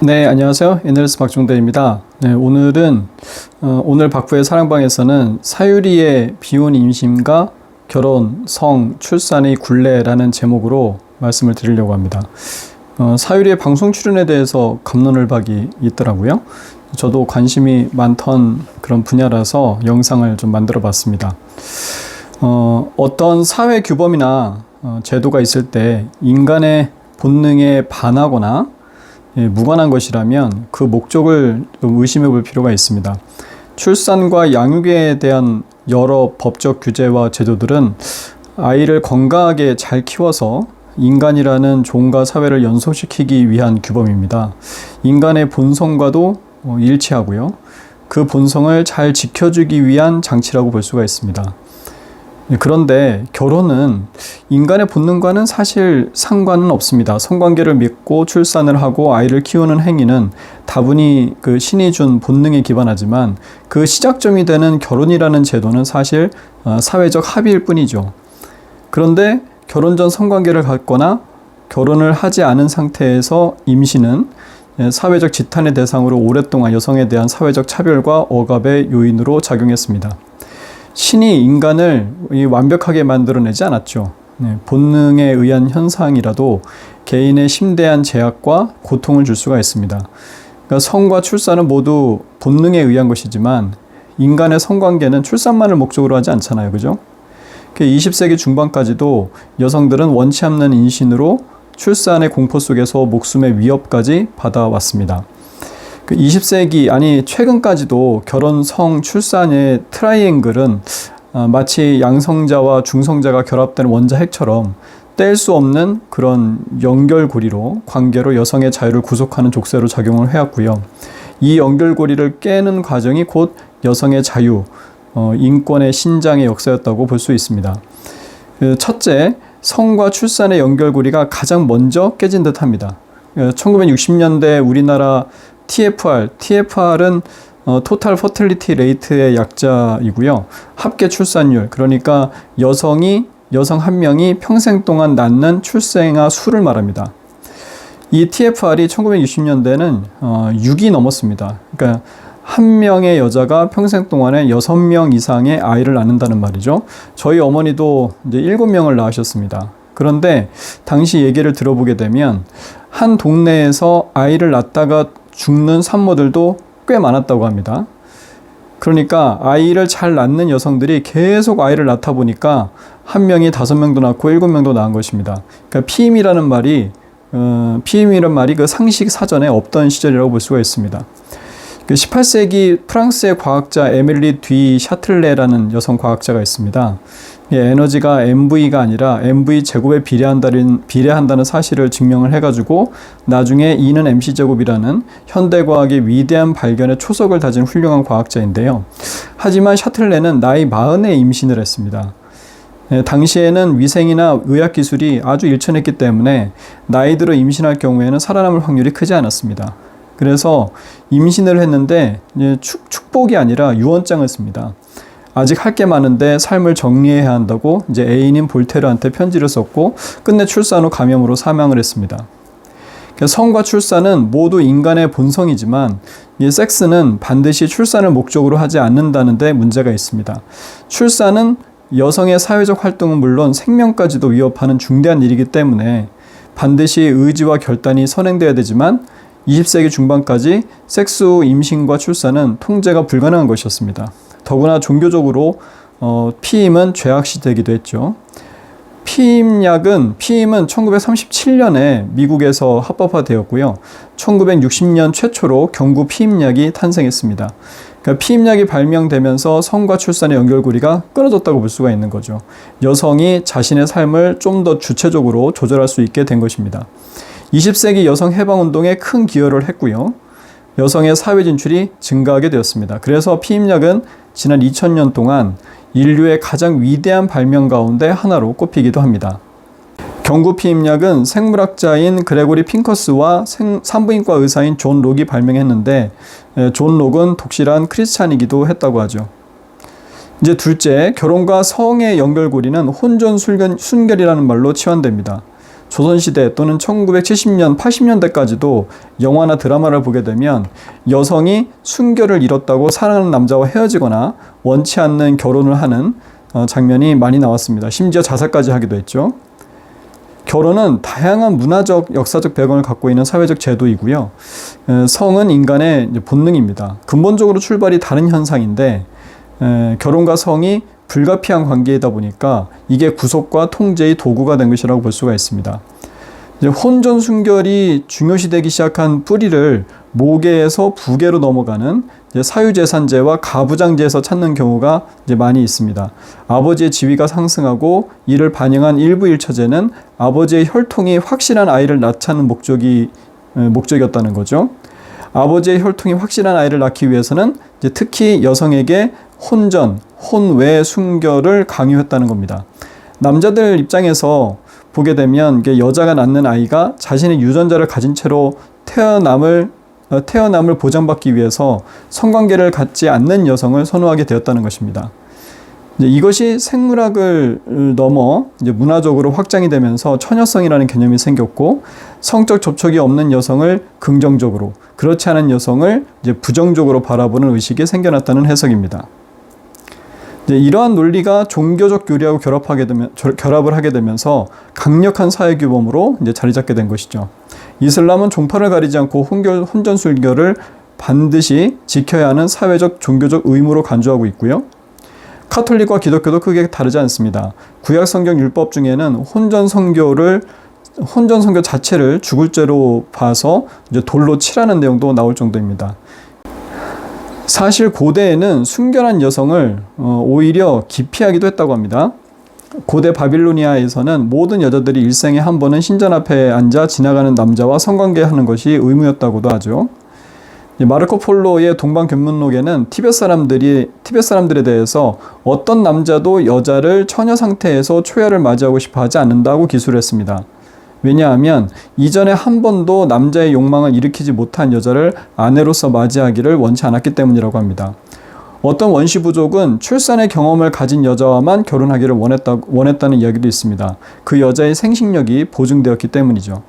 네, 안녕하세요. NLS 박종대입니다. 네, 오늘은 오늘 박부의 사랑방에서는 사유리의 비혼 임신과 결혼, 성, 출산의 굴레라는 제목으로 말씀을 드리려고 합니다. 사유리의 방송 출연에 대해서 갑론을박이 있더라고요. 저도 관심이 많던 그런 분야라서 영상을 좀 만들어 봤습니다. 어떤 사회 규범이나 제도가 있을 때 인간의 본능에 반하거나 무관한 것이라면 그 목적을 좀 의심해 볼 필요가 있습니다. 출산과 양육에 대한 여러 법적 규제와 제도들은 아이를 건강하게 잘 키워서 인간이라는 종과 사회를 연속시키기 위한 규범입니다. 인간의 본성과도 일치하고요. 그 본성을 잘 지켜주기 위한 장치라고 볼 수가 있습니다. 그런데 결혼은 인간의 본능과는 사실 상관은 없습니다. 성관계를 맺고 출산을 하고 아이를 키우는 행위는 다분히 그 신이 준 본능에 기반하지만 그 시작점이 되는 결혼이라는 제도는 사실 사회적 합의일 뿐이죠. 그런데 결혼 전 성관계를 갖거나 결혼을 하지 않은 상태에서 임신은 사회적 지탄의 대상으로 오랫동안 여성에 대한 사회적 차별과 억압의 요인으로 작용했습니다. 신이 인간을 완벽하게 만들어내지 않았죠. 본능에 의한 현상이라도 개인의 심대한 제약과 고통을 줄 수가 있습니다. 그러니까 성과 출산은 모두 본능에 의한 것이지만 인간의 성관계는 출산만을 목적으로 하지 않잖아요. 그죠? 20세기 중반까지도 여성들은 원치 않는 임신으로 출산의 공포 속에서 목숨의 위협까지 받아왔습니다. 20세기 아니 최근까지도 결혼, 성, 출산의 트라이앵글은 마치 양성자와 중성자가 결합된 원자핵처럼 뗄 수 없는 그런 연결고리로 관계로 여성의 자유를 구속하는 족쇄로 작용을 해왔고요. 이 연결고리를 깨는 과정이 곧 여성의 자유, 인권의 신장의 역사였다고 볼 수 있습니다. 첫째, 성과 출산의 연결고리가 가장 먼저 깨진 듯합니다. 1960년대 우리나라 TFR은 토탈 퍼틸리티 레이트의 약자이고요. 합계 출산율, 그러니까 여성 한 명이 평생 동안 낳는 출생아 수를 말합니다. 이 TFR이 1960년대는 6이 넘었습니다. 그러니까 한 명의 여자가 평생 동안에 6명 이상의 아이를 낳는다는 말이죠. 저희 어머니도 이제 7명을 낳으셨습니다. 그런데 당시 얘기를 들어보게 되면 한 동네에서 아이를 낳다가 죽는 산모들도 꽤 많았다고 합니다. 그러니까 아이를 잘 낳는 여성들이 계속 아이를 낳다 보니까 한 명이 5명도 낳고 7명도 낳은 것입니다. 그러니까 피임이라는 말이 그 상식 사전에 없던 시절이라고 볼 수가 있습니다. 18세기 프랑스의 과학자 에밀리 디 샤틀레라는 여성 과학자가 있습니다. 에너지가 MV가 아니라 MV 제곱에 비례한다는 사실을 증명을 해가지고 나중에 E는 MC 제곱이라는 현대과학의 위대한 발견의 초석을 다진 훌륭한 과학자인데요. 하지만 샤틀레는 나이 40에 임신을 했습니다. 당시에는 위생이나 의학기술이 아주 일천했기 때문에 나이 들어 임신할 경우에는 살아남을 확률이 크지 않았습니다. 그래서 임신을 했는데 축복이 아니라 유언장을 씁니다. 아직 할 게 많은데 삶을 정리해야 한다고 이제 애인인 볼테르한테 편지를 썼고 끝내 출산 후 감염으로 사망을 했습니다. 성과 출산은 모두 인간의 본성이지만 이 섹스는 반드시 출산을 목적으로 하지 않는다는 데 문제가 있습니다. 출산은 여성의 사회적 활동은 물론 생명까지도 위협하는 중대한 일이기 때문에 반드시 의지와 결단이 선행돼야 되지만 20세기 중반까지 섹스 후 임신과 출산은 통제가 불가능한 것이었습니다. 더구나 종교적으로 피임은 죄악시되기도 했죠. 피임은 1937년에 미국에서 합법화되었고요. 1960년 최초로 경구 피임약이 탄생했습니다. 그러니까 피임약이 발명되면서 성과 출산의 연결고리가 끊어졌다고 볼 수가 있는 거죠. 여성이 자신의 삶을 좀 더 주체적으로 조절할 수 있게 된 것입니다. 20세기 여성 해방운동에 큰 기여를 했고요. 여성의 사회 진출이 증가하게 되었습니다. 그래서 피임약은 지난 2000년 동안 인류의 가장 위대한 발명 가운데 하나로 꼽히기도 합니다. 경구 피임약은 생물학자인 그레고리 핑커스와 산부인과 의사인 존 록이 발명했는데 존 록은 독실한 크리스찬이기도 했다고 하죠. 이제 둘째, 결혼과 성의 연결고리는 혼전 순결이라는 말로 치환됩니다. 조선시대 또는 1970년, 80년대까지도 영화나 드라마를 보게 되면 여성이 순결을 잃었다고 사랑하는 남자와 헤어지거나 원치 않는 결혼을 하는 장면이 많이 나왔습니다. 심지어 자살까지 하기도 했죠. 결혼은 다양한 문화적, 역사적 배경을 갖고 있는 사회적 제도이고요. 성은 인간의 본능입니다. 근본적으로 출발이 다른 현상인데 결혼과 성이 불가피한 관계이다 보니까 이게 구속과 통제의 도구가 된 것이라고 볼 수가 있습니다. 이제 혼전 순결이 중요시되기 시작한 뿌리를 모계에서 부계로 넘어가는 사유재산제와 가부장제에서 찾는 경우가 이제 많이 있습니다. 아버지의 지위가 상승하고 이를 반영한 일부 일처제는 아버지의 혈통이 확실한 아이를 낳자는 목적이었다는 거죠. 아버지의 혈통이 확실한 아이를 낳기 위해서는 이제 특히 여성에게 혼전, 혼외 순결을 강요했다는 겁니다. 남자들 입장에서 보게 되면 여자가 낳는 아이가 자신의 유전자를 가진 채로 태어남을 보장받기 위해서 성관계를 갖지 않는 여성을 선호하게 되었다는 것입니다. 이것이 생물학을 넘어 이제 문화적으로 확장이 되면서 처녀성이라는 개념이 생겼고, 성적 접촉이 없는 여성을 긍정적으로, 그렇지 않은 여성을 이제 부정적으로 바라보는 의식이 생겨났다는 해석입니다. 이러한 논리가 종교적 교리하고 결합을 하게 되면서 강력한 사회 규범으로 이제 자리 잡게 된 것이죠. 이슬람은 종파를 가리지 않고 혼전순결을 반드시 지켜야 하는 사회적 종교적 의무로 간주하고 있고요. 카톨릭과 기독교도 크게 다르지 않습니다. 구약 성경 율법 중에는 혼전 성교 자체를 죽을 죄로 봐서 이제 돌로 칠하는 내용도 나올 정도입니다. 사실 고대에는 순결한 여성을 오히려 기피하기도 했다고 합니다. 고대 바빌로니아에서는 모든 여자들이 일생에 한 번은 신전 앞에 앉아 지나가는 남자와 성관계하는 것이 의무였다고도 하죠. 마르코 폴로의 동방견문록에는 티벳 사람들에 대해서 어떤 남자도 여자를 처녀 상태에서 초야를 맞이하고 싶어 하지 않는다고 기술을 했습니다. 왜냐하면 이전에 한 번도 남자의 욕망을 일으키지 못한 여자를 아내로서 맞이하기를 원치 않았기 때문이라고 합니다. 어떤 원시 부족은 출산의 경험을 가진 여자와만 결혼하기를 원했다는 이야기도 있습니다. 그 여자의 생식력이 보증되었기 때문이죠.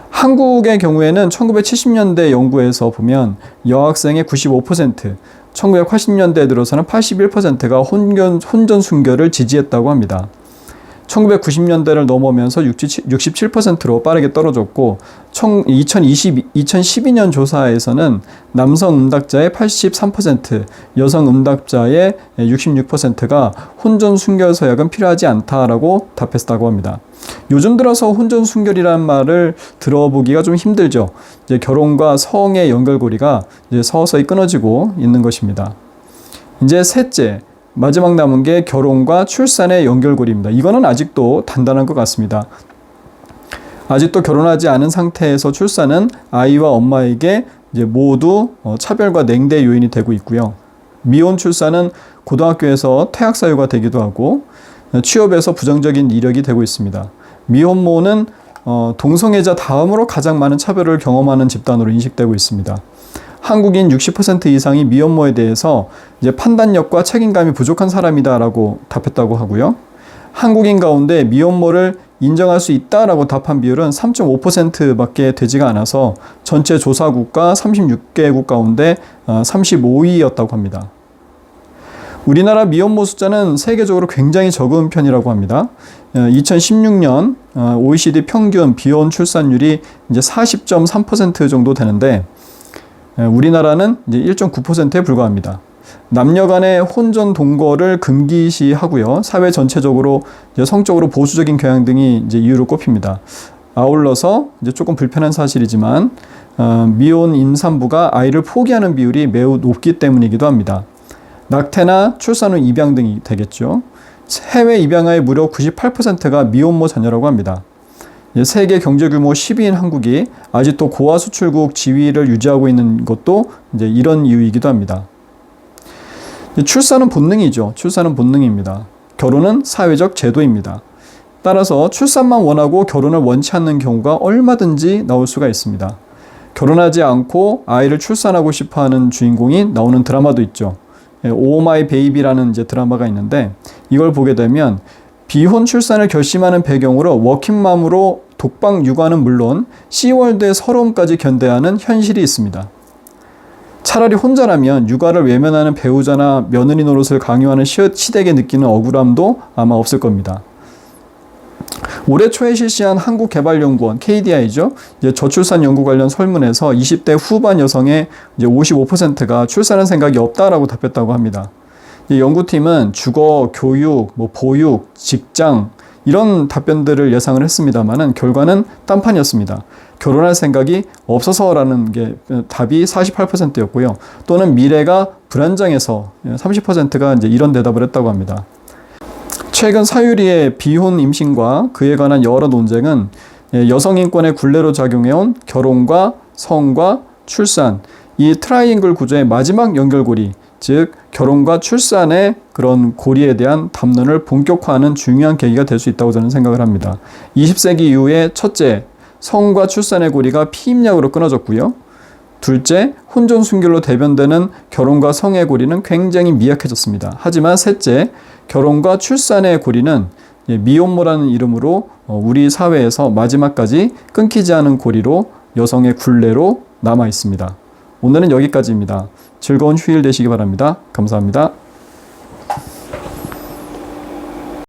한국의 경우에는 1970년대 연구에서 보면 여학생의 95%, 1980년대에 들어서는 81%가 혼전 순결을 지지했다고 합니다. 1990년대를 넘어오면서 67%로 빠르게 떨어졌고 2012년 조사에서는 남성 응답자의 83%, 여성 응답자의 66%가 혼전 순결 서약은 필요하지 않다라고 답했다고 합니다. 요즘 들어서 혼전 순결이라는 말을 들어보기가 좀 힘들죠. 이제 결혼과 성의 연결고리가 이제 서서히 끊어지고 있는 것입니다. 이제 셋째, 마지막 남은 게 결혼과 출산의 연결고리입니다. 이거는 아직도 단단한 것 같습니다. 아직도 결혼하지 않은 상태에서 출산은 아이와 엄마에게 이제 모두 차별과 냉대 요인이 되고 있고요. 미혼 출산은 고등학교에서 퇴학 사유가 되기도 하고 취업에서 부정적인 이력이 되고 있습니다. 미혼모는 동성애자 다음으로 가장 많은 차별을 경험하는 집단으로 인식되고 있습니다. 한국인 60% 이상이 미혼모에 대해서 이제 판단력과 책임감이 부족한 사람이다라고 답했다고 하고요. 한국인 가운데 미혼모를 인정할 수 있다라고 답한 비율은 3.5%밖에 되지가 않아서 전체 조사국가 36개국 가운데 35위였다고 합니다. 우리나라 미혼모 숫자는 세계적으로 굉장히 적은 편이라고 합니다. 2016년 OECD 평균 비혼 출산율이 이제 40.3% 정도 되는데 우리나라는 이제 1.9%에 불과합니다. 남녀 간의 혼전 동거를 금기시하고요. 사회 전체적으로 이제 성적으로 보수적인 경향 등이 이제 이유로 꼽힙니다. 아울러서 이제 조금 불편한 사실이지만 미혼 임산부가 아이를 포기하는 비율이 매우 높기 때문이기도 합니다. 낙태나 출산 후 입양 등이 되겠죠. 해외 입양아의 무려 98%가 미혼모 자녀라고 합니다. 세계 경제 규모 10위인 한국이 아직도 고화 수출국 지위를 유지하고 있는 것도 이제 이런 이유이기도 합니다. 출산은 본능이죠. 출산은 본능입니다. 결혼은 사회적 제도입니다. 따라서 출산만 원하고 결혼을 원치 않는 경우가 얼마든지 나올 수가 있습니다. 결혼하지 않고 아이를 출산하고 싶어하는 주인공이 나오는 드라마도 있죠. 오 마이 베이비라는 이제 드라마가 있는데 이걸 보게 되면 비혼 출산을 결심하는 배경으로 워킹맘으로 독방 육아는 물론 C월드의 서러움까지 견뎌야 하는 현실이 있습니다. 차라리 혼자라면 육아를 외면하는 배우자나 며느리 노릇을 강요하는 시댁에 느끼는 억울함도 아마 없을 겁니다. 올해 초에 실시한 한국개발연구원 KDI죠. 저출산 연구 관련 설문에서 20대 후반 여성의 55%가 출산할 생각이 없다라고 답했다고 합니다. 이 연구팀은 주거, 교육, 보육, 직장 이런 답변들을 예상을 했습니다만은 결과는 딴판이었습니다. 결혼할 생각이 없어서라는 게 답이 48%였고요. 또는 미래가 불안정해서 30%가 이런 대답을 했다고 합니다. 최근 사유리의 비혼 임신과 그에 관한 여러 논쟁은 여성 인권의 굴레로 작용해온 결혼과 성과 출산, 이 트라이앵글 구조의 마지막 연결고리, 즉 결혼과 출산의 그런 고리에 대한 담론을 본격화하는 중요한 계기가 될 수 있다고 저는 생각을 합니다. 20세기 이후에 첫째, 성과 출산의 고리가 피임약으로 끊어졌고요. 둘째, 혼전 순결로 대변되는 결혼과 성의 고리는 굉장히 미약해졌습니다. 하지만 셋째, 결혼과 출산의 고리는 미혼모라는 이름으로 우리 사회에서 마지막까지 끊기지 않은 고리로 여성의 굴레로 남아 있습니다. 오늘은 여기까지입니다. 즐거운 휴일 되시기 바랍니다. 감사합니다.